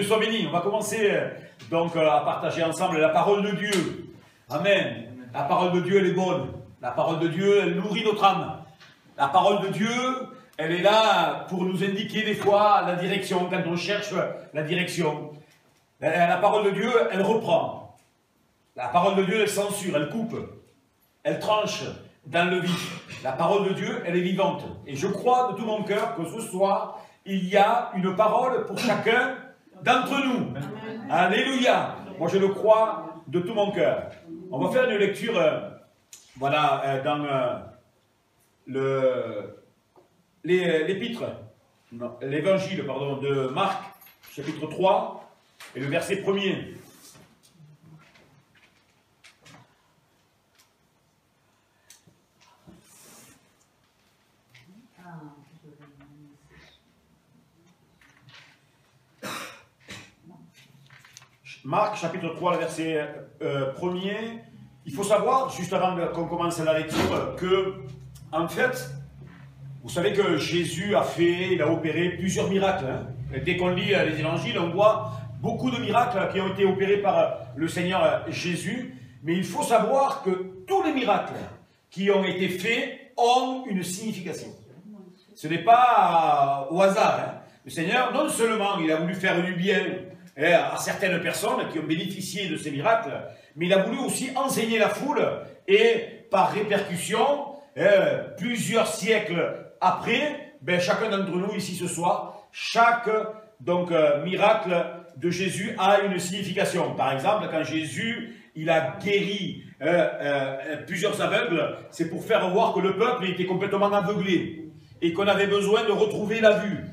Sois béni. On va commencer donc à partager ensemble la parole de Dieu. Amen. La parole de Dieu, elle est bonne. La parole de Dieu, elle nourrit notre âme. La parole de Dieu, elle est là pour nous indiquer des fois la direction, quand on cherche la direction. La parole de Dieu, elle reprend. La parole de Dieu, elle censure, elle coupe, elle tranche dans le vif. La parole de Dieu, elle est vivante. Et je crois de tout mon cœur que ce soir, il y a une parole pour chacun d'entre nous. Alléluia. Moi, je le crois de tout mon cœur. On va faire une lecture, voilà, dans l'épître, l'évangile, pardon, de Marc, chapitre 3, et le verset 1er. Marc, chapitre 3, le verset 1er. Il faut savoir, juste avant qu'on commence la lecture, que, en fait, vous savez que Jésus il a opéré plusieurs miracles. Hein. Dès qu'on lit les évangiles, on voit beaucoup de miracles qui ont été opérés par le Seigneur Jésus. Mais il faut savoir que tous les miracles qui ont été faits ont une signification. Ce n'est pas au hasard. Hein. Le Seigneur, non seulement il a voulu faire du bien à certaines personnes qui ont bénéficié de ces miracles, mais il a voulu aussi enseigner la foule et par répercussion, plusieurs siècles après, chacun d'entre nous ici ce soir, chaque miracle de Jésus a une signification. Par exemple, quand Jésus il a guéri plusieurs aveugles, c'est pour faire voir que le peuple était complètement aveuglé et qu'on avait besoin de retrouver la vue.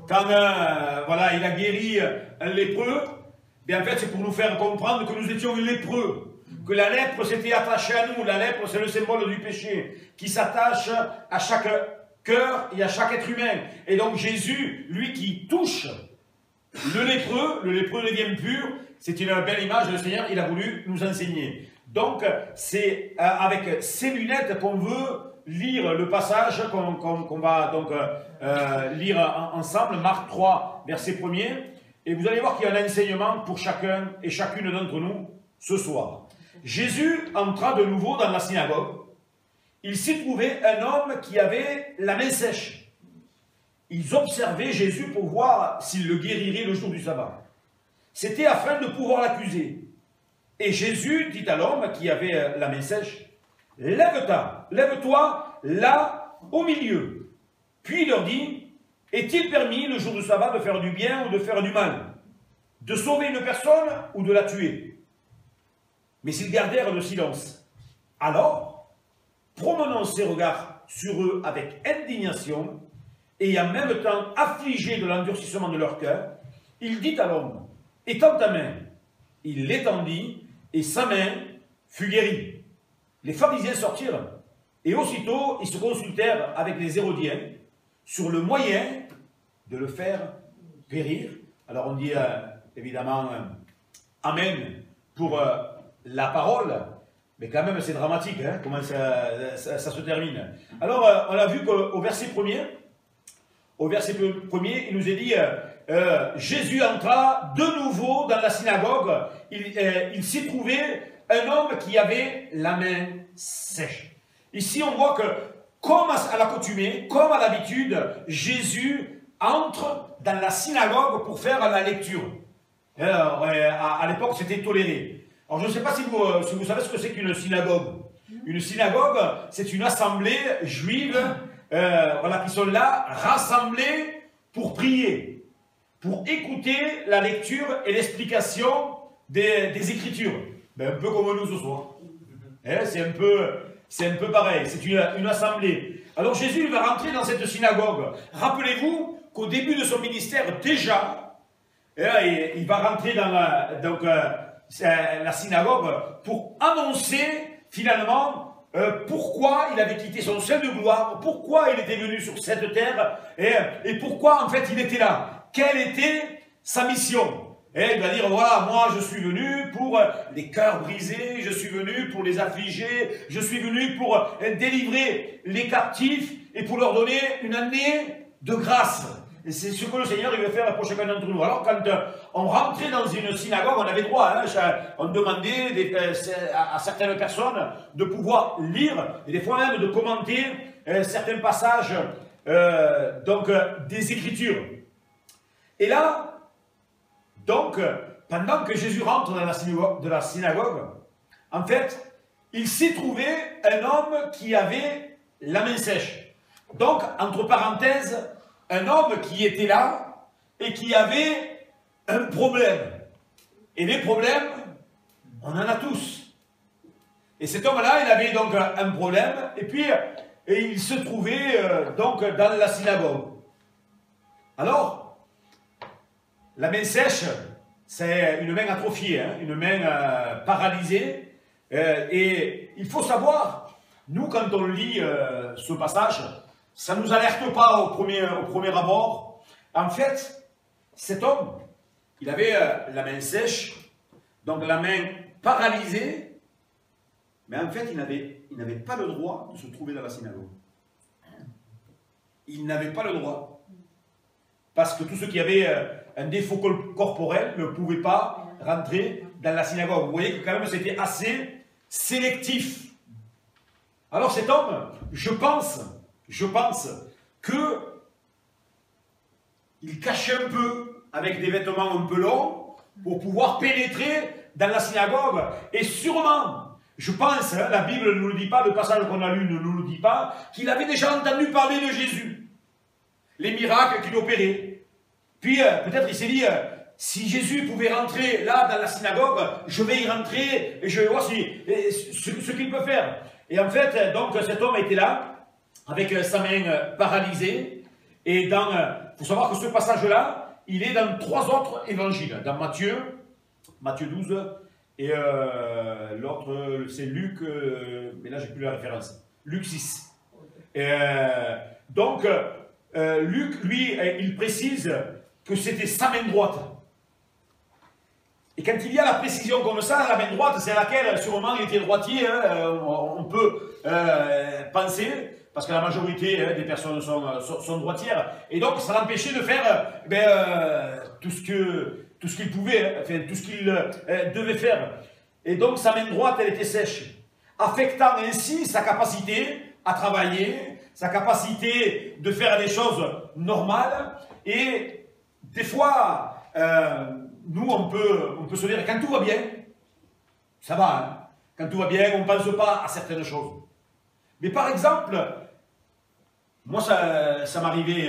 Quand voilà, il a guéri un lépreux, en fait c'est pour nous faire comprendre que nous étions lépreux, que la lèpre s'était attachée à nous. La lèpre, c'est le symbole du péché qui s'attache à chaque cœur et à chaque être humain. Et donc Jésus, lui qui touche le lépreux devient pur. C'est une belle image, le Seigneur, il a voulu nous enseigner. Donc c'est avec ces lunettes qu'on veut lire le passage qu'on va donc lire ensemble, Marc 3, verset 1er. Et vous allez voir qu'il y a un enseignement pour chacun et chacune d'entre nous ce soir. Jésus entra de nouveau dans la synagogue. Il s'y trouvait un homme qui avait la main sèche. Ils observaient Jésus pour voir s'il le guérirait le jour du sabbat. C'était afin de pouvoir l'accuser. Et Jésus dit à l'homme qui avait la main sèche, « Lève-toi là au milieu. » Puis il leur dit, « Est-il permis le jour du sabbat de faire du bien ou de faire du mal? De sauver une personne ou de la tuer ?» Mais ils gardèrent le silence. Alors, promenant ses regards sur eux avec indignation, et en même temps affligé de l'endurcissement de leur cœur, il dit à l'homme, « Étends ta main. » Il l'étendit, et sa main fut guérie. Les pharisiens sortirent, et aussitôt ils se consultèrent avec les Hérodiens sur le moyen de le faire périr. Alors on dit évidemment Amen pour la parole, mais quand même c'est dramatique, hein, comment ça se termine. Alors on a vu qu'au verset 1er, il nous est dit Jésus entra de nouveau dans la synagogue. Il s'y trouvait un homme qui avait la main sèche. Ici, on voit que, comme à l'accoutumée, comme à l'habitude, Jésus entre dans la synagogue pour faire la lecture. Alors, à l'époque, c'était toléré. Alors, je ne sais pas si vous savez ce que c'est qu'une synagogue. Une synagogue, c'est une assemblée juive, voilà, qui sont là, rassemblés pour prier, pour écouter la lecture et l'explication des Écritures. Un peu comme nous ce soir. C'est un peu pareil, c'est une assemblée. Alors Jésus il va rentrer dans cette synagogue. Rappelez-vous qu'au début de son ministère, déjà, il va rentrer dans la synagogue pour annoncer finalement pourquoi il avait quitté son ciel de gloire, pourquoi il était venu sur cette terre et pourquoi en fait il était là. Quelle était sa mission? Et il va dire, voilà, moi je suis venu pour les cœurs brisés, je suis venu pour les affligés, je suis venu pour délivrer les captifs et pour leur donner une année de grâce. Et c'est ce que le Seigneur il veut faire pour chacun d'entre nous. Alors quand on rentrait dans une synagogue, on avait droit, hein, on demandait à certaines personnes de pouvoir lire, et des fois même de commenter certains passages des Écritures. Et là, donc, pendant que Jésus rentre dans la synagogue, en fait, il s'est trouvé un homme qui avait la main sèche. Donc, entre parenthèses, un homme qui était là et qui avait un problème. Et les problèmes, on en a tous. Et cet homme-là, il avait donc un problème, et puis il se trouvait donc dans la synagogue. Alors, la main sèche, c'est une main atrophiée, hein, une main paralysée. Et il faut savoir, nous, quand on lit ce passage, ça ne nous alerte pas au premier abord. En fait, cet homme, il avait la main sèche, donc la main paralysée, mais en fait, il n'avait pas le droit de se trouver dans la synagogue. Il n'avait pas le droit. Parce que tous ceux qui avaient un défaut corporel ne pouvaient pas rentrer dans la synagogue. Vous voyez que quand même, c'était assez sélectif. Alors cet homme, je pense que il cachait un peu avec des vêtements un peu longs pour pouvoir pénétrer dans la synagogue. Et sûrement, je pense, hein, la Bible ne nous le dit pas, le passage qu'on a lu ne nous le dit pas, qu'il avait déjà entendu parler de Jésus, les miracles qu'il opérait. Puis peut-être il s'est dit, si Jésus pouvait rentrer là dans la synagogue, je vais y rentrer et je vais voir ce qu'il peut faire. Et en fait, donc cet homme était là, avec sa main paralysée. Et il faut savoir que ce passage-là, il est dans 3 autres évangiles. Dans Matthieu 12, et l'autre, c'est Luc, mais là, j'ai plus la référence. Luc 6. Donc, Luc, lui, il précise que c'était sa main droite. Et quand il y a la précision comme ça, la main droite, c'est laquelle, sûrement, il était droitier, hein, on peut penser, parce que la majorité des personnes sont droitières, et donc ça l'empêchait de faire tout ce qu'il pouvait, enfin, tout ce qu'il devait faire. Et donc sa main droite, elle était sèche, affectant ainsi sa capacité à travailler, sa capacité de faire des choses normales, et des fois, nous, on peut se dire, quand tout va bien, ça va, hein. Quand tout va bien, on ne pense pas à certaines choses. Mais par exemple, moi, ça m'arrivait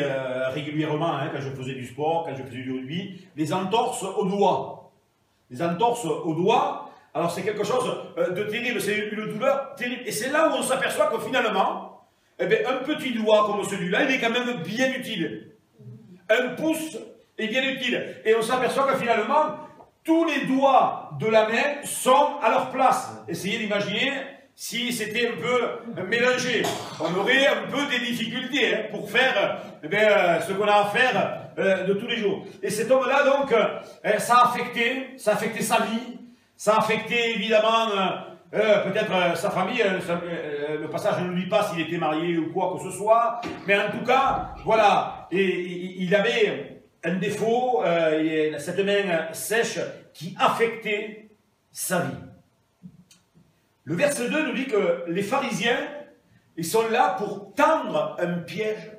régulièrement, hein, quand je faisais du sport, quand je faisais du rugby, des entorses aux doigts. Les entorses aux doigts, alors c'est quelque chose de terrible, c'est une douleur terrible. Et c'est là où on s'aperçoit que finalement, un petit doigt comme celui-là, il est quand même bien utile. Un pouce est bien utile. Et on s'aperçoit que finalement, tous les doigts de la main sont à leur place. Essayez d'imaginer si c'était un peu mélangé. On aurait un peu des difficultés, hein, pour faire ce qu'on a à faire de tous les jours. Et cet homme-là, donc, ça a affecté sa vie, ça a affecté évidemment peut-être sa famille. Le passage ne nous dit pas s'il était marié ou quoi que ce soit, mais en tout cas, voilà, et il avait un défaut, cette main sèche qui affectait sa vie. Le verset 2 nous dit que les pharisiens, ils sont là pour tendre un piège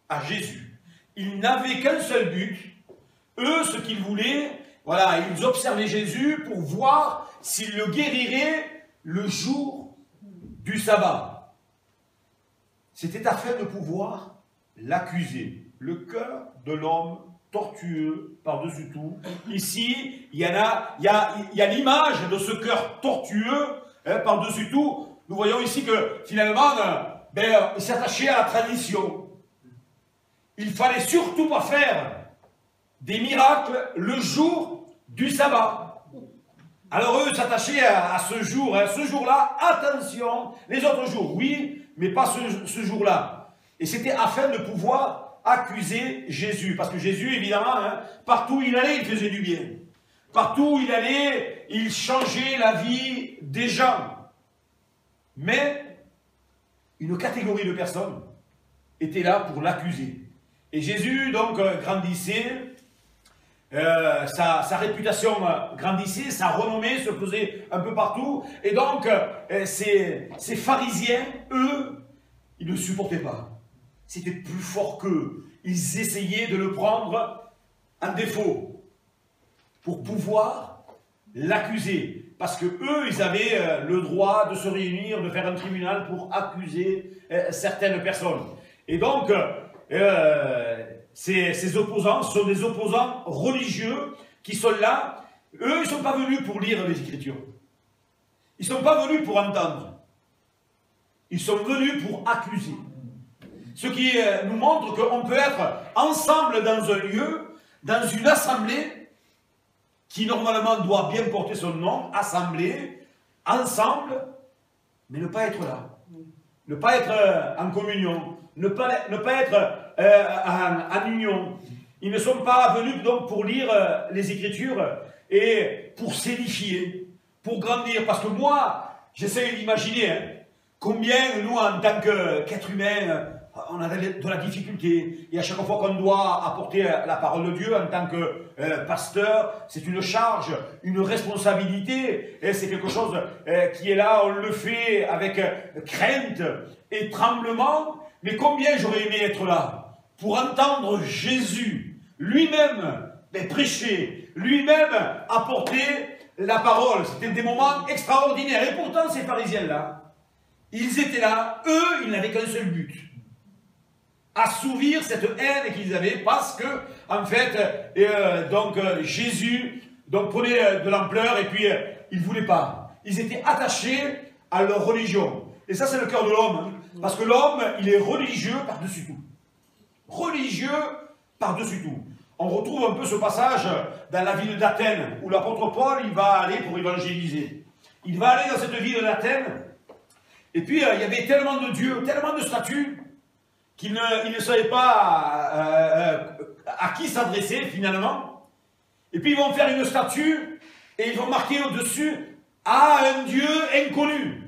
à Jésus. Ils n'avaient qu'un seul but. Eux, ce qu'ils voulaient, voilà, ils observaient Jésus pour voir s'il le guérirait le jour du sabbat. C'était afin de pouvoir l'accuser. Le cœur de l'homme tortueux par-dessus tout. Ici, il y a l'image de ce cœur tortueux, hein, par-dessus tout. Nous voyons ici que finalement, il s'attachait à la tradition. Il fallait surtout pas faire des miracles le jour du sabbat. Alors eux s'attachaient à ce jour, hein, ce jour-là, attention, les autres jours, oui, mais pas ce jour-là. Et c'était afin de pouvoir accuser Jésus, parce que Jésus, évidemment, hein, partout où il allait, il faisait du bien. Partout où il allait, il changeait la vie des gens. Mais une catégorie de personnes était là pour l'accuser. Et Jésus, donc, grandissait, sa réputation grandissait, sa renommée se faisait un peu partout. Et donc, ces pharisiens, eux, ils ne supportaient pas. C'était plus fort qu'eux. Ils essayaient de le prendre en défaut pour pouvoir l'accuser. Parce que eux, ils avaient le droit de se réunir, de faire un tribunal pour accuser certaines personnes. Et donc, ces opposants sont des opposants religieux qui sont là. Eux, ils ne sont pas venus pour lire les Écritures. Ils ne sont pas venus pour entendre. Ils sont venus pour accuser. Ce qui nous montre qu'on peut être ensemble dans un lieu, dans une assemblée, qui normalement doit bien porter son nom, assemblée, ensemble, mais ne pas être là. Ne pas être en communion, ne pas être en union. Ils ne sont pas venus donc pour lire les Écritures et pour s'édifier, pour grandir. Parce que moi, j'essaie d'imaginer combien nous, en tant qu'êtres humains, on a de la difficulté. Et à chaque fois qu'on doit apporter la parole de Dieu en tant que pasteur, c'est une charge, une responsabilité. Et c'est quelque chose qui est là, on le fait avec crainte et tremblement. Mais combien j'aurais aimé être là pour entendre Jésus lui-même prêcher, lui-même apporter la parole. C'était des moments extraordinaires. Et pourtant, ces pharisiens-là, ils étaient là, eux, ils n'avaient qu'un seul but. Assouvir cette haine qu'ils avaient parce que, en fait, Jésus prenait de l'ampleur et puis ils ne voulaient pas. Ils étaient attachés à leur religion. Et ça, c'est le cœur de l'homme. Parce que l'homme, il est religieux par-dessus tout. Religieux par-dessus tout. On retrouve un peu ce passage dans la ville d'Athènes, où l'apôtre Paul, il va aller pour évangéliser. Il va aller dans cette ville d'Athènes, et puis il y avait tellement de dieux, tellement de statues, qu'il ne savait pas à qui s'adresser finalement. Et puis ils vont faire une statue, et ils vont marquer au-dessus « à un Dieu inconnu ».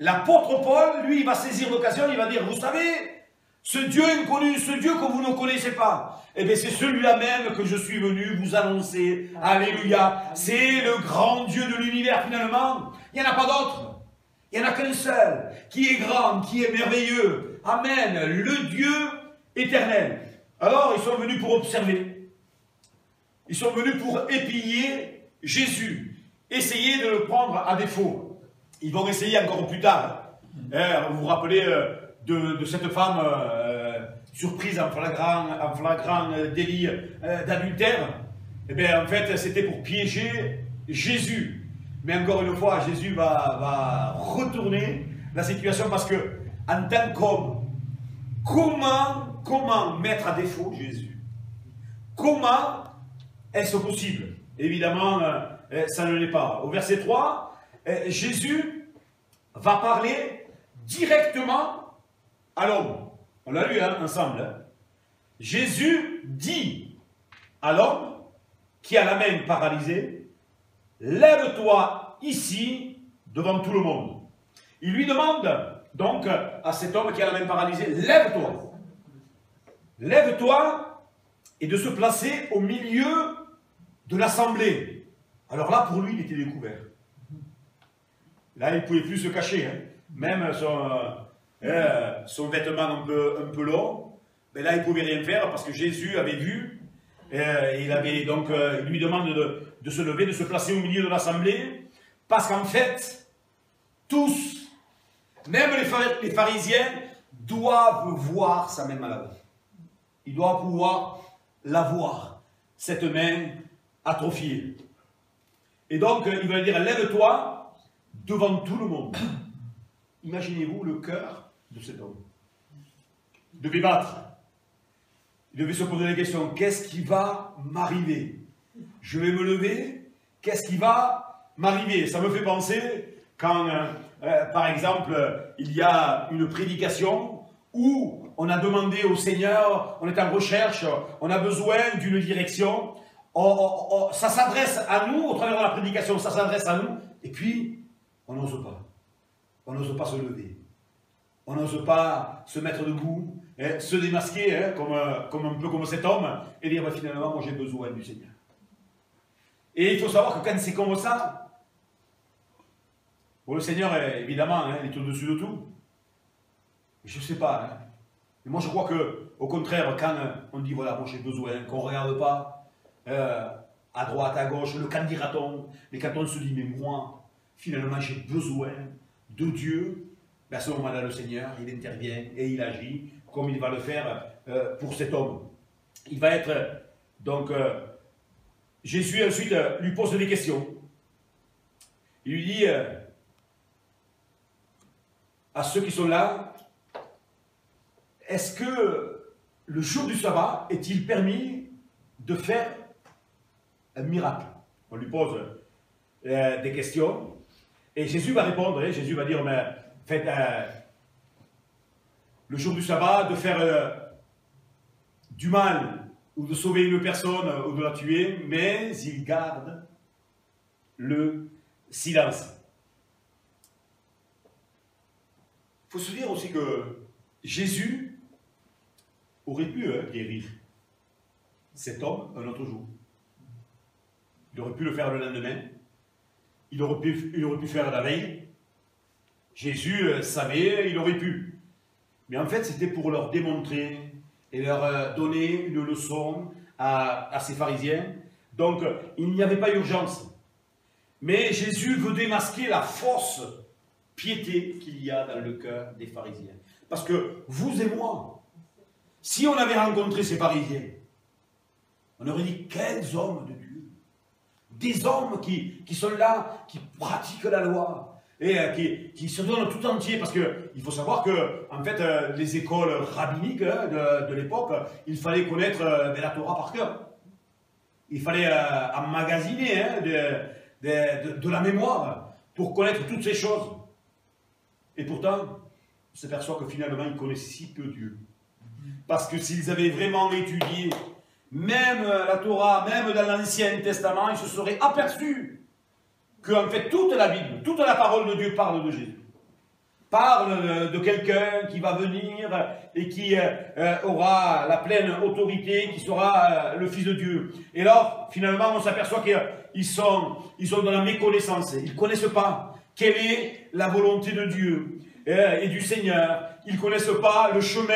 L'apôtre Paul, lui, il va saisir l'occasion, il va dire, vous savez, ce Dieu inconnu, ce Dieu que vous ne connaissez pas, eh bien c'est celui-là même que je suis venu vous annoncer. Alléluia. C'est le grand Dieu de l'univers finalement. Il n'y en a pas d'autre. Il n'y en a qu'un seul, qui est grand, qui est merveilleux. Amen. Le Dieu éternel. Alors, ils sont venus pour observer. Ils sont venus pour épier Jésus. Essayer de le prendre à défaut. Ils vont essayer encore plus tard. Vous vous rappelez de cette femme surprise en flagrant délit d'adultère? Eh bien, en fait, c'était pour piéger Jésus. Mais encore une fois, Jésus va retourner la situation parce que, en tant qu'homme, comment mettre à défaut Jésus? Comment est-ce possible? Évidemment, ça ne l'est pas. Au verset 3, Jésus va parler directement à l'homme. On l'a lu ensemble. Jésus dit à l'homme qui a la main paralysée, lève-toi ici devant tout le monde. Il lui demande donc à cet homme qui a la main paralysée, lève-toi. Lève-toi et de se placer au milieu de l'assemblée. Alors là, pour lui, il était découvert. Là, il ne pouvait plus se cacher. Même son vêtement un peu long, mais là, il ne pouvait rien faire parce que Jésus avait vu. Il lui demande de se lever, de se placer au milieu de l'assemblée. Parce qu'en fait, tous, même les pharisiens, doivent voir sa main malade. Ils doivent pouvoir la voir, cette main atrophiée. Et donc, il va dire, lève-toi devant tout le monde. Imaginez-vous le cœur de cet homme. Il devait battre. Il devait se poser la question, qu'est-ce qui va m'arriver? Je vais me lever, qu'est-ce qui va m'arriver? Ça me fait penser quand, par exemple, il y a une prédication où on a demandé au Seigneur, on est en recherche, on a besoin d'une direction, ça s'adresse à nous, au travers de la prédication, ça s'adresse à nous, et puis on n'ose pas. On n'ose pas se lever. On n'ose pas se mettre debout, se démasquer comme un peu comme cet homme et dire finalement moi j'ai besoin du Seigneur. Et il faut savoir que quand c'est comme ça, bon, le Seigneur évidemment il est au-dessus de tout. Je ne sais pas. Mais moi je crois que au contraire quand on dit voilà moi j'ai besoin, qu'on ne regarde pas à droite, à gauche, le quand dira-t-on, mais quand on se dit mais moi finalement j'ai besoin de Dieu, ben à ce moment-là le Seigneur il intervient et il agit comme il va le faire pour cet homme. Il va être, donc, Jésus ensuite lui pose des questions. Il lui dit à ceux qui sont là, est-ce que le jour du sabbat est-il permis de faire un miracle? On lui pose des questions et Jésus va répondre, Jésus va dire, mais faites le jour du sabbat, de faire du mal, ou de sauver une personne, ou de la tuer, mais il garde le silence. Il faut se dire aussi que Jésus aurait pu guérir cet homme un autre jour. Il aurait pu le faire le lendemain, il aurait pu faire la veille. Jésus savait, il aurait pu. Mais en fait, c'était pour leur démontrer et leur donner une leçon à ces pharisiens. Donc, il n'y avait pas urgence. Mais Jésus veut démasquer la fausse piété qu'il y a dans le cœur des pharisiens. Parce que vous et moi, si on avait rencontré ces pharisiens, on aurait dit, quels hommes de Dieu! Des hommes qui sont là, qui pratiquent la loi, et qui se donnent tout entier, parce qu'il faut savoir que, en fait, les écoles rabbiniques de l'époque, il fallait connaître la Torah par cœur. Il fallait emmagasiner de la mémoire pour connaître toutes ces choses. Et pourtant, on s'aperçoit que finalement, ils connaissaient si peu Dieu. Parce que s'ils avaient vraiment étudié, même la Torah, même dans l'Ancien Testament, ils se seraient aperçus que en fait toute la Bible, toute la parole de Dieu parle de Jésus. Parle de quelqu'un qui va venir et qui aura la pleine autorité, qui sera le Fils de Dieu. Et là, finalement, on s'aperçoit qu'ils sont dans la méconnaissance. Ils ne connaissent pas quelle est la volonté de Dieu et du Seigneur. Ils ne connaissent pas le chemin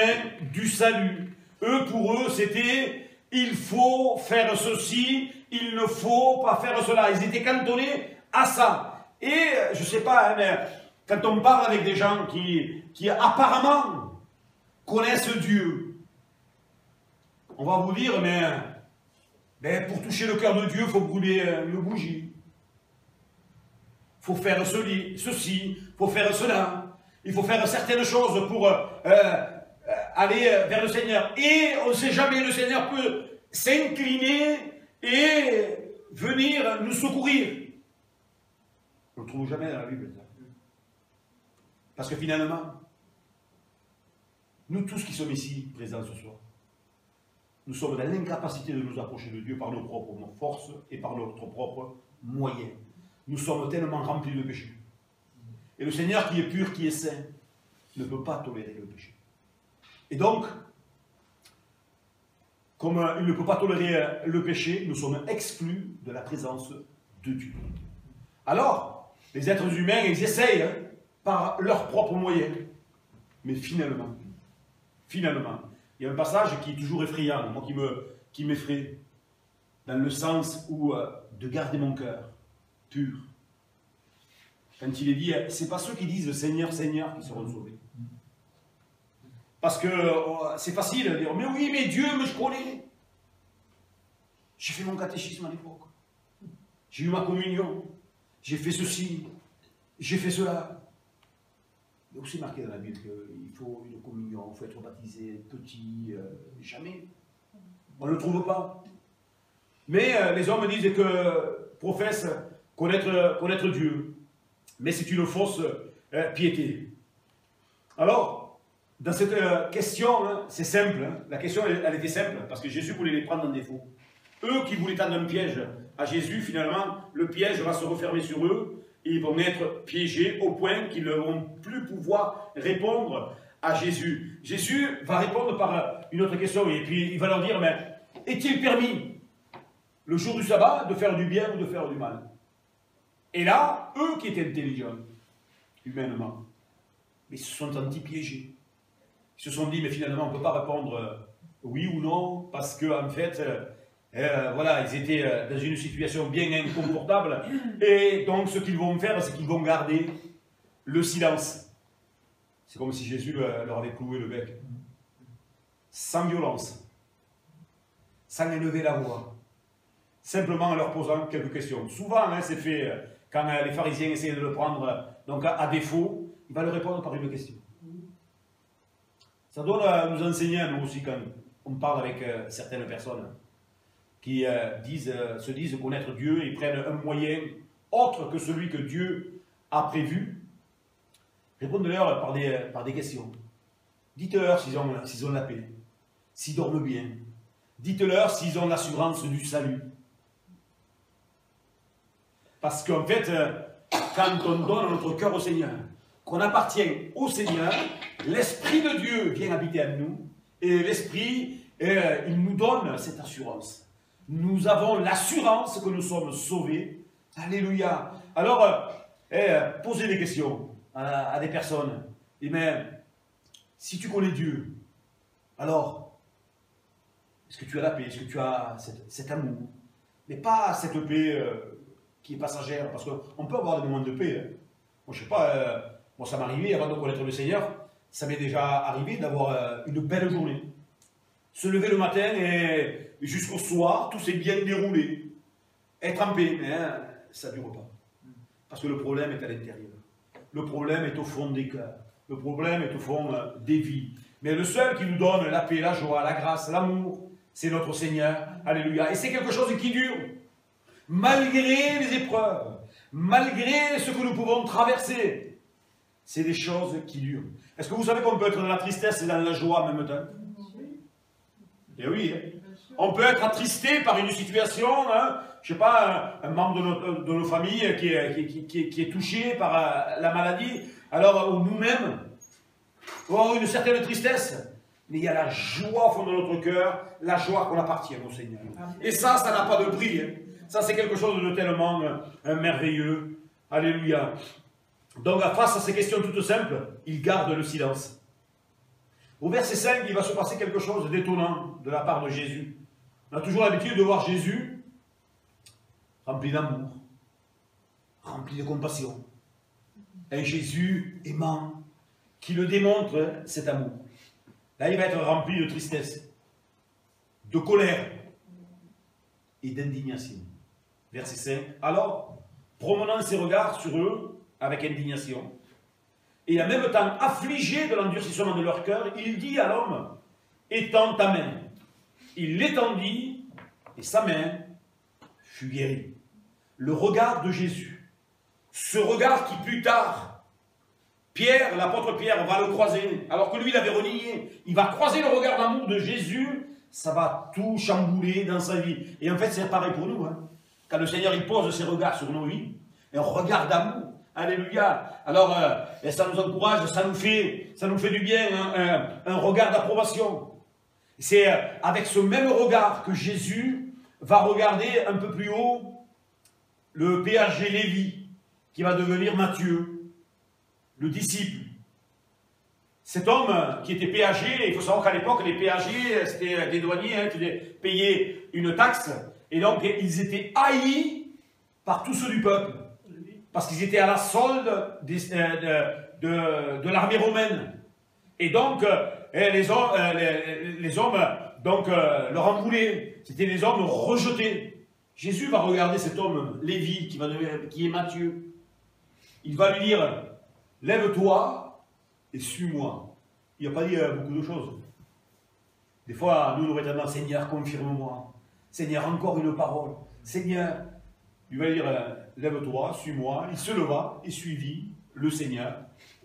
du salut. Pour eux, c'était il faut faire ceci, il ne faut pas faire cela. Ils étaient cantonnés à ça. Et je ne sais pas, mais quand on parle avec des gens qui apparemment connaissent Dieu, on va vous dire, mais pour toucher le cœur de Dieu, il faut brûler une bougie. Il faut faire ceci, il faut faire cela. Il faut faire certaines choses pour aller vers le Seigneur. Et on ne sait jamais, le Seigneur peut s'incliner et venir nous secourir. On ne le trouve jamais dans la Bible. Parce que finalement, nous tous qui sommes ici, présents ce soir, nous sommes dans l'incapacité de nous approcher de Dieu par nos propres forces et par notre propre moyen. Nous sommes tellement remplis de péché. Et le Seigneur qui est pur, qui est saint, ne peut pas tolérer le péché. Et donc, comme il ne peut pas tolérer le péché, nous sommes exclus de la présence de Dieu. Alors, les êtres humains, ils essayent par leurs propres moyens. Mais finalement, il y a un passage qui est toujours effrayant, moi qui m'effraie, dans le sens où de garder mon cœur pur. Quand il est dit, c'est pas ceux qui disent Seigneur, Seigneur qui seront sauvés. Parce que c'est facile de dire, mais oui, mais Dieu, mais je connais. J'ai fait mon catéchisme à l'époque. J'ai eu ma communion. J'ai fait ceci. J'ai fait cela. Il y a aussi marqué dans la Bible qu'il faut une communion, il faut être baptisé petit, jamais. On ne le trouve pas. Mais les hommes disent que professent connaître Dieu. Mais c'est une fausse piété. Alors, dans cette question, c'est simple. La question, elle était simple, parce que Jésus voulait les prendre en défaut. Eux qui voulaient tendre un piège à Jésus, finalement, le piège va se refermer sur eux, et ils vont être piégés au point qu'ils ne vont plus pouvoir répondre à Jésus. Jésus va répondre par une autre question, et puis il va leur dire, mais est-il permis, le jour du sabbat, de faire du bien ou de faire du mal? Et là, eux qui étaient intelligents, humainement, mais ils se sont sentis piégés. Ils se sont dit, mais finalement, on ne peut pas répondre oui ou non, parce qu'en fait, voilà, ils étaient dans une situation bien inconfortable, et donc ce qu'ils vont faire, c'est qu'ils vont garder le silence. C'est comme si Jésus leur avait cloué le bec. Sans violence, sans élever la voix, simplement en leur posant quelques questions. Souvent, hein, c'est fait, quand les pharisiens essaient de le prendre donc à défaut, il va leur répondre par une question. Ça doit nous enseigner à nous aussi quand on parle avec certaines personnes qui se disent connaître Dieu et prennent un moyen autre que celui que Dieu a prévu. Répondez-leur par des questions. Dites-leur s'ils ont la paix, s'ils dorment bien. Dites-leur s'ils ont l'assurance du salut. Parce qu'en fait, quand on donne notre cœur au Seigneur, qu'on appartient au Seigneur, l'Esprit de Dieu vient habiter en nous, et l'Esprit, il nous donne cette assurance. Nous avons l'assurance que nous sommes sauvés. Alléluia. Alors, posez des questions à des personnes. Et mais, si tu connais Dieu, alors, est-ce que tu as la paix? Est-ce que tu as cet amour? Mais pas cette paix qui est passagère, parce qu'on peut avoir des moments de paix. Hein. Moi, je ne sais pas, moi ça m'est arrivé, avant de connaître le Seigneur, ça m'est déjà arrivé d'avoir une belle journée. Se lever le matin et jusqu'au soir, tout s'est bien déroulé. Être en paix, mais hein, ça ne dure pas. Parce que le problème est à l'intérieur. Le problème est au fond des cœurs. Le problème est au fond des vies. Mais le seul qui nous donne la paix, la joie, la grâce, l'amour, c'est notre Seigneur. Alléluia. Et c'est quelque chose qui dure. Malgré les épreuves, malgré ce que nous pouvons traverser, c'est des choses qui durent. Est-ce que vous savez qu'on peut être dans la tristesse et dans la joie en même temps? Eh oui, hein. On peut être attristé par une situation, hein, je ne sais pas, un membre de nos familles qui est touché par la maladie, alors ou nous-mêmes, on avoir une certaine tristesse, mais il y a la joie au fond de notre cœur, la joie qu'on appartient au Seigneur. Et ça n'a pas de prix. Hein. Ça, c'est quelque chose de tellement merveilleux. Alléluia. Donc, face à ces questions toutes simples, il garde le silence. Au verset 5, il va se passer quelque chose d'étonnant de la part de Jésus. On a toujours l'habitude de voir Jésus rempli d'amour, rempli de compassion. Un Jésus aimant qui le démontre cet amour. Là, il va être rempli de tristesse, de colère et d'indignation. Verset 5. Alors, promenant ses regards sur eux avec indignation, et en même temps affligé de l'endurcissement de leur cœur, il dit à l'homme, étends ta main. Il l'étendit, et sa main fut guérie. Le regard de Jésus, ce regard qui plus tard, Pierre, l'apôtre Pierre, va le croiser, alors que lui, il avait renié. Il va croiser le regard d'amour de Jésus, ça va tout chambouler dans sa vie. Et en fait, c'est pareil pour nous. Hein. Quand le Seigneur, il pose ses regards sur nos vies, un regard d'amour, alléluia. Alors, ça nous encourage, ça nous fait du bien, hein, un regard d'approbation. C'est avec ce même regard que Jésus va regarder un peu plus haut le péager Lévi, qui va devenir Matthieu, le disciple. Cet homme qui était péager, il faut savoir qu'à l'époque, les péagers, c'était des douaniers hein, qui payaient une taxe, et donc ils étaient haïs par tous ceux du peuple, parce qu'ils étaient à la solde de l'armée romaine. Et donc, les hommes donc, leur en voulaient. C'était des hommes rejetés. Jésus va regarder cet homme, Lévi, qui est Matthieu. Il va lui dire, lève-toi et suis-moi. Il n'a pas dit beaucoup de choses. Des fois, nous aurions tendance, Seigneur, confirme-moi. Seigneur, encore une parole. Seigneur, il va dire, lève-toi, suis-moi. Il se leva et suivit le Seigneur,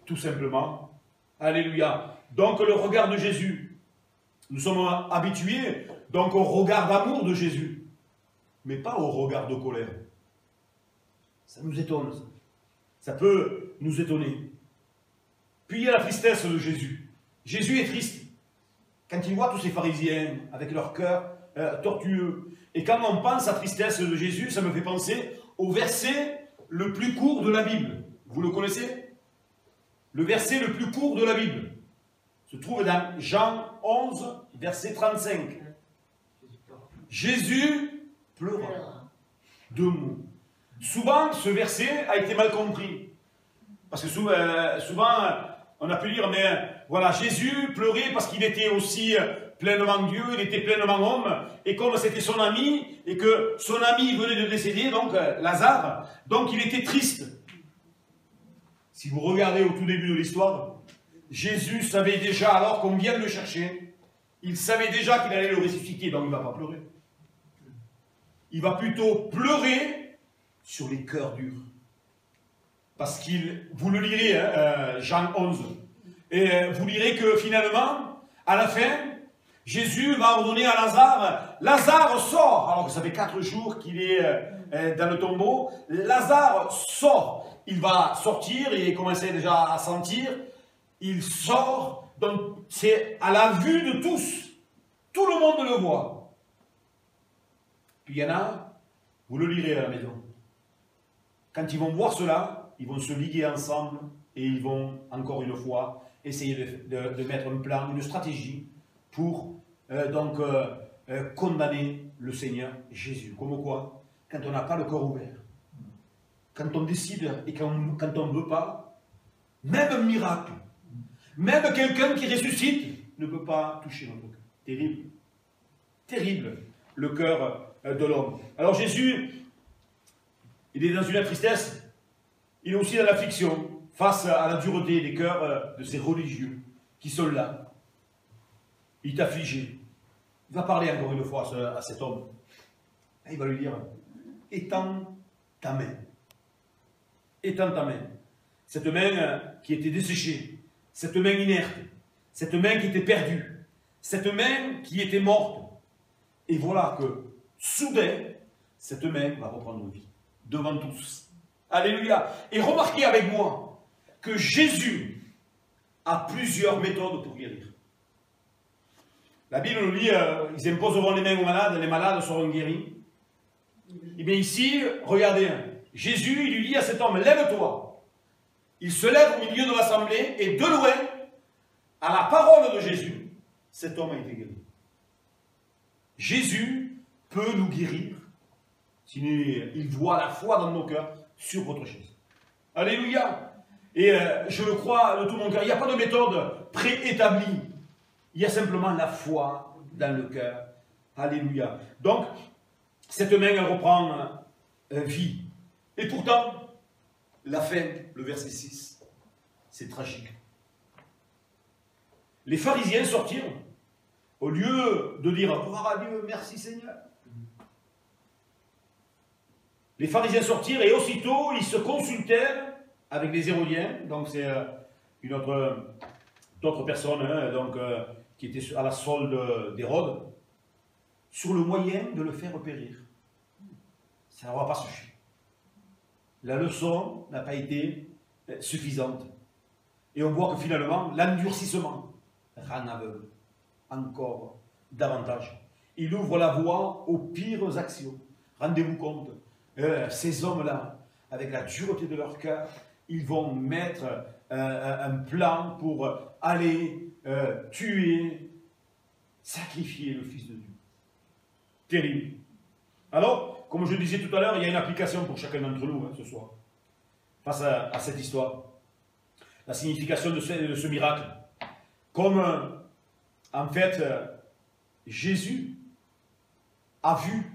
tout simplement. Alléluia. Donc, le regard de Jésus. Nous sommes habitués, donc, au regard d'amour de Jésus. Mais pas au regard de colère. Ça nous étonne, ça. Ça peut nous étonner. Puis il y a la tristesse de Jésus. Jésus est triste quand il voit tous ces pharisiens avec leur cœur tortueux. Et quand on pense à la tristesse de Jésus, ça me fait penser au verset le plus court de la Bible. Vous le connaissez? Le verset le plus court de la Bible se trouve dans Jean 11, verset 35. Jésus pleura. Deux mots. Souvent, ce verset a été mal compris. Parce que souvent, on a pu dire, mais voilà, Jésus pleurait parce qu'il était aussi pleinement Dieu, il était pleinement homme, et comme c'était son ami, et que son ami venait de décéder, donc Lazare, donc il était triste. Si vous regardez au tout début de l'histoire, Jésus savait déjà, alors qu'on vient de le chercher, il savait déjà qu'il allait le ressusciter, donc il ne va pas pleurer. Il va plutôt pleurer sur les cœurs durs. Parce qu'il, vous le lirez, Jean 11, et vous lirez que finalement, à la fin, Jésus va ordonner à Lazare, Lazare sort, alors que ça fait 4 jours qu'il est dans le tombeau, Lazare sort, il va sortir, il commençait déjà à sentir, il sort, donc c'est à la vue de tous, tout le monde le voit. Puis il y en a, vous le lirez à la maison, quand ils vont voir cela, ils vont se liguer ensemble et ils vont, encore une fois, essayer de mettre un plan, une stratégie pour condamner le Seigneur Jésus. Comme quoi, quand on n'a pas le cœur ouvert, quand on décide et quand on ne veut pas, même un miracle, même quelqu'un qui ressuscite ne peut pas toucher notre cœur. Terrible. Terrible, le cœur de l'homme. Alors Jésus, il est dans une tristesse, il est aussi dans l'affliction, face à la dureté des cœurs de ces religieux qui sont là. Il est affligé. Il va parler encore une fois à cet homme. Et il va lui dire, étends ta main. Étends ta main. Cette main qui était desséchée, cette main inerte, cette main qui était perdue, cette main qui était morte. Et voilà que, soudain, cette main va reprendre vie, devant tous. Alléluia. Et remarquez avec moi que Jésus a plusieurs méthodes pour guérir. La Bible nous dit, ils imposeront les mains aux malades, les malades seront guéris. Et bien ici, regardez, Jésus, il lui dit à cet homme, lève-toi. Il se lève au milieu de l'assemblée et de loin, à la parole de Jésus, cet homme a été guéri. Jésus peut nous guérir s'il voit la foi dans nos cœurs sur votre chaise. Alléluia. Et je le crois de tout mon cœur. Il n'y a pas de méthode préétablie. Il y a simplement la foi dans le cœur. Alléluia. Donc, cette main, elle reprend vie. Et pourtant, la fin, le verset 6, c'est tragique. Les pharisiens sortirent, au lieu de dire « Gloire à Dieu, merci Seigneur ». Les pharisiens sortirent et aussitôt, ils se consultèrent avec les Hérodiens, donc c'est d'autres personnes qui étaient à la solde d'Hérode, sur le moyen de le faire périr. Ça n'aura pas suffi. La leçon n'a pas été suffisante. Et on voit que finalement, l'endurcissement rend aveugle encore davantage. Il ouvre la voie aux pires actions. Rendez-vous compte, ces hommes-là, avec la dureté de leur cœur, ils vont mettre un plan pour aller tuer, sacrifier le Fils de Dieu. Terrible. Alors, comme je le disais tout à l'heure, il y a une application pour chacun d'entre nous ce soir, face à cette histoire. La signification de ce miracle. Comme, en fait, Jésus a vu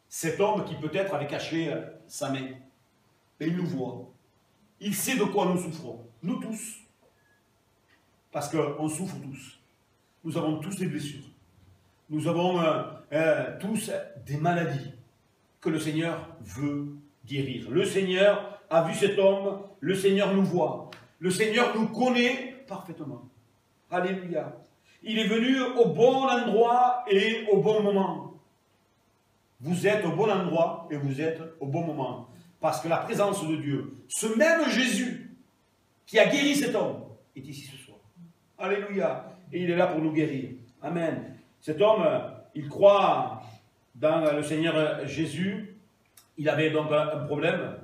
cet homme qui peut-être avait caché sa main. Et il nous voit. Il sait de quoi nous souffrons. Nous tous. Parce qu'on souffre tous. Nous avons tous des blessures. Nous avons tous des maladies que le Seigneur veut guérir. Le Seigneur a vu cet homme. Le Seigneur nous voit. Le Seigneur nous connaît parfaitement. Alléluia. Il est venu au bon endroit et au bon moment. Vous êtes au bon endroit et vous êtes au bon moment. Parce que la présence de Dieu, ce même Jésus qui a guéri cet homme, est ici ce soir. Alléluia. Et il est là pour nous guérir. Amen. Cet homme, il croit dans le Seigneur Jésus. Il avait donc un problème.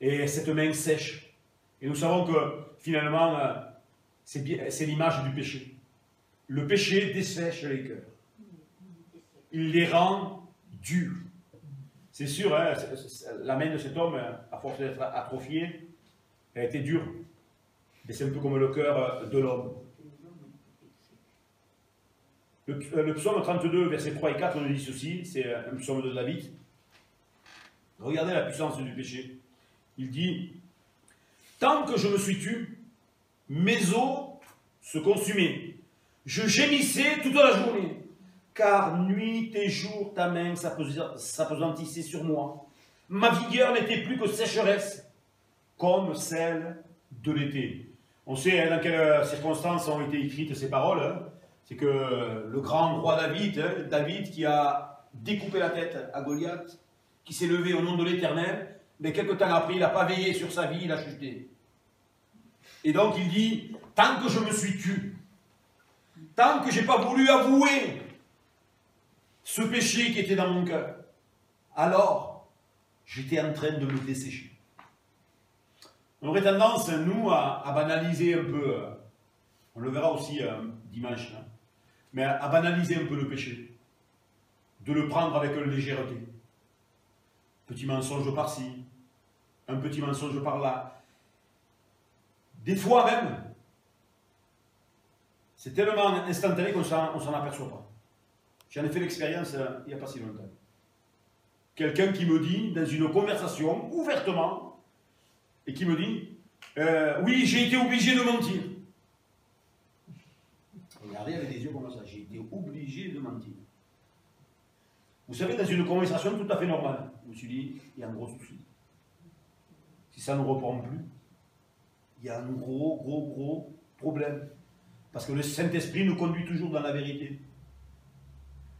Et cette main sèche. Et nous savons que finalement, c'est l'image du péché. Le péché dessèche les cœurs. Il les rend durs. C'est sûr, hein, la main de cet homme, à force d'être atrophiée, elle était dure. Et c'est un peu comme le cœur de l'homme. Le psaume 32, versets 3 et 4, nous dit ceci, c'est un psaume de David. Regardez la puissance du péché. Il dit, « Tant que je me suis tu, mes os se consumaient. Je gémissais toute la journée, car nuit et jour ta main s'appesantissait sur moi. Ma vigueur n'était plus que sécheresse, comme celle de l'été. » On sait dans quelles circonstances ont été écrites ces paroles. Hein. C'est que le grand roi David, hein, David qui a découpé la tête à Goliath, qui s'est levé au nom de l'Éternel, mais quelque temps après, il n'a pas veillé sur sa vie, il a chuté. Et donc il dit, tant que je me suis tu, tant que je n'ai pas voulu avouer ce péché qui était dans mon cœur, alors j'étais en train de me dessécher. On aurait tendance, nous, à banaliser un peu, on le verra aussi dimanche, hein, mais à banaliser un peu le péché, de le prendre avec légèreté. Petit mensonge par-ci, un petit mensonge par-là. Des fois même, c'est tellement instantané qu'on ne s'en aperçoit pas. J'en ai fait l'expérience il n'y a pas si longtemps. Quelqu'un qui me dit, dans une conversation, ouvertement, et qui me dit, oui, j'ai été obligé de mentir. Regardez avec des yeux comme ça, j'ai été obligé de mentir. Vous savez, dans une conversation tout à fait normale, je me suis dit, il y a un gros souci. Si ça ne nous reprend plus, il y a un gros problème. Parce que le Saint-Esprit nous conduit toujours dans la vérité.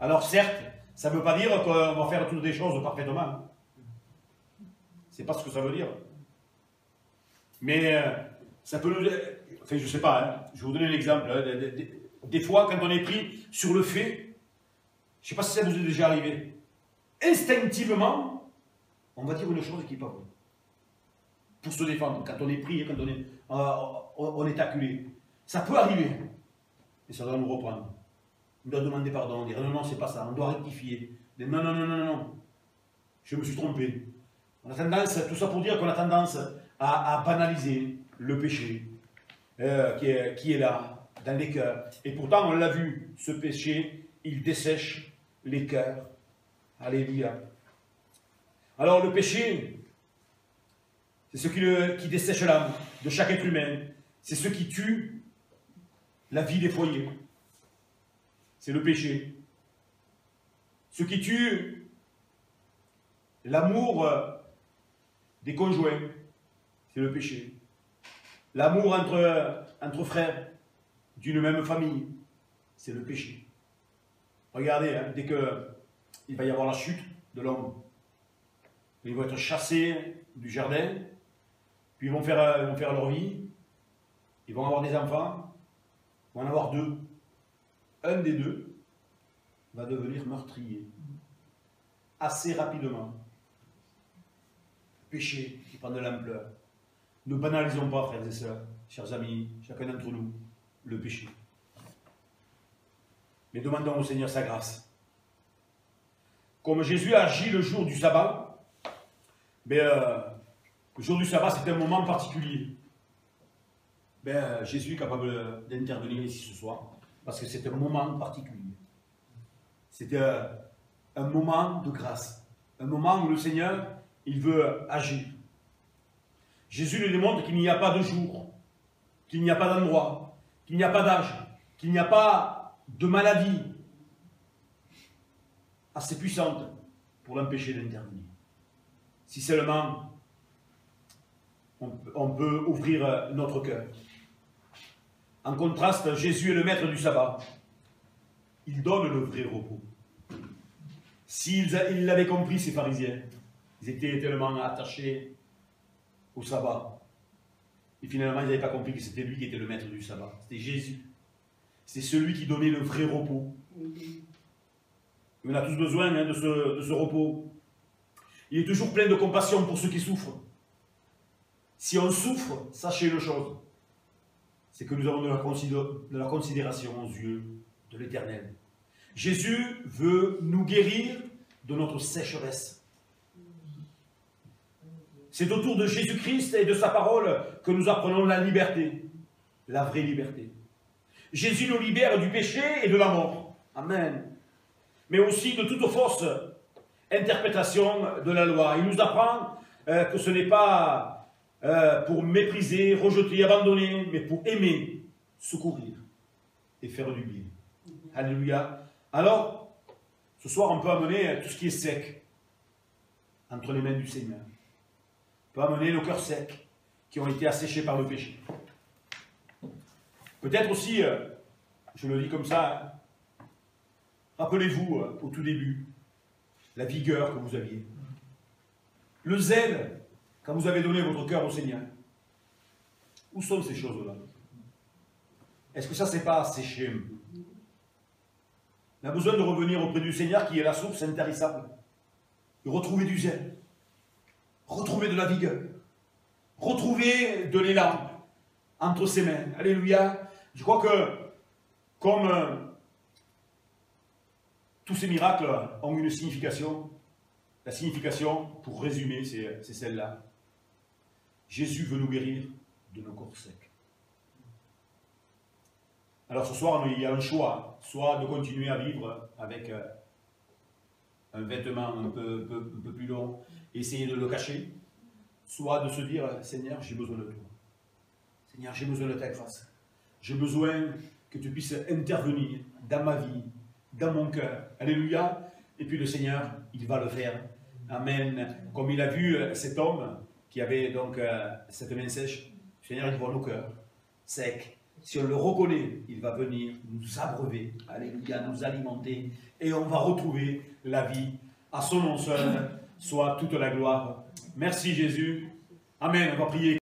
Alors certes, ça ne veut pas dire qu'on va faire toutes les choses parfaitement. C'est pas ce que ça veut dire. Mais ça peut nous... Enfin, je ne sais pas, hein, je vais vous donner un exemple. Hein, des fois, quand on est pris sur le fait, je ne sais pas si ça vous est déjà arrivé, instinctivement, on va dire une chose qui n'est pas vraie. Pour se défendre, quand on est pris, quand on est acculé. Ça peut arriver, et ça doit nous reprendre. On doit demander pardon, dire non, c'est pas ça, on doit rectifier. Dire non, je me suis trompé. On a tendance, tout ça pour dire qu'on a tendance à banaliser le péché qui est là, dans les cœurs. Et pourtant, on l'a vu, ce péché, il dessèche les cœurs. Alléluia. Alors, le péché, c'est ce qui dessèche l'âme de chaque être humain. C'est ce qui tue la vie des foyers. C'est le péché. Ce qui tue l'amour des conjoints, c'est le péché. L'amour entre frères d'une même famille, c'est le péché. Regardez, hein, dès qu'il va y avoir la chute de l'homme, ils vont être chassés du jardin, puis ils vont faire leur vie, ils vont avoir des enfants, ils vont en avoir deux. Un des deux va devenir meurtrier. Assez rapidement. Péché qui prend de l'ampleur. Ne banalisons pas, frères et sœurs, chers amis, chacun d'entre nous, le péché. Mais demandons au Seigneur sa grâce. Comme Jésus a agi le jour du sabbat, le jour du sabbat, c'est un moment particulier. Jésus est capable d'intervenir ici ce soir, parce que c'est un moment particulier. C'est un moment de grâce, un moment où le Seigneur, il veut agir. Jésus lui démontre qu'il n'y a pas de jour, qu'il n'y a pas d'endroit, qu'il n'y a pas d'âge, qu'il n'y a pas de maladie assez puissante pour l'empêcher d'intervenir. Si seulement on peut ouvrir notre cœur. En contraste, Jésus est le maître du sabbat. Il donne le vrai repos. S'ils l'avaient compris, ces pharisiens, ils étaient tellement attachés au sabbat. Et finalement, ils n'avaient pas compris que c'était lui qui était le maître du sabbat. C'était Jésus. C'est celui qui donnait le vrai repos. On a tous besoin de ce repos. Il est toujours plein de compassion pour ceux qui souffrent. Si on souffre, sachez une chose, c'est que nous avons de la considération aux yeux de l'Éternel. Jésus veut nous guérir de notre sécheresse. C'est autour de Jésus-Christ et de sa parole que nous apprenons la liberté, la vraie liberté. Jésus nous libère du péché et de la mort. Amen. Mais aussi de toute fausse interprétation de la loi. Il nous apprend que ce n'est pas pour mépriser, rejeter, abandonner, mais pour aimer, secourir et faire du bien. Alléluia. Alors, ce soir, on peut amener tout ce qui est sec entre les mains du Seigneur. On peut amener nos cœurs secs qui ont été asséchés par le péché. Peut-être aussi, je le dis comme ça, rappelez-vous au tout début, la vigueur que vous aviez. Le zèle, quand vous avez donné votre cœur au Seigneur. Où sont ces choses-là? Est-ce que ça, c'est pas asséché? On a besoin de revenir auprès du Seigneur qui est la source intarissable. De retrouver du zèle. Retrouver de la vigueur. Retrouver de l'élan entre ses mains. Alléluia. Je crois que, comme tous ces miracles ont une signification, la signification, pour résumer, c'est celle-là. Jésus veut nous guérir de nos corps secs. Alors ce soir, il y a un choix, soit de continuer à vivre avec un vêtement un peu plus long, et essayer de le cacher, soit de se dire, Seigneur, j'ai besoin de toi. Seigneur, j'ai besoin de ta grâce. J'ai besoin que tu puisses intervenir dans ma vie, dans mon cœur. Alléluia. Et puis le Seigneur, il va le faire. Amen. Comme il a vu cet homme qui avait donc cette main sèche, le Seigneur, il voit nos cœurs secs. Si on le reconnaît, il va venir nous abreuver, alléluia, nous alimenter, et on va retrouver la vie. À son nom seul soit toute la gloire. Merci Jésus. Amen. On va prier.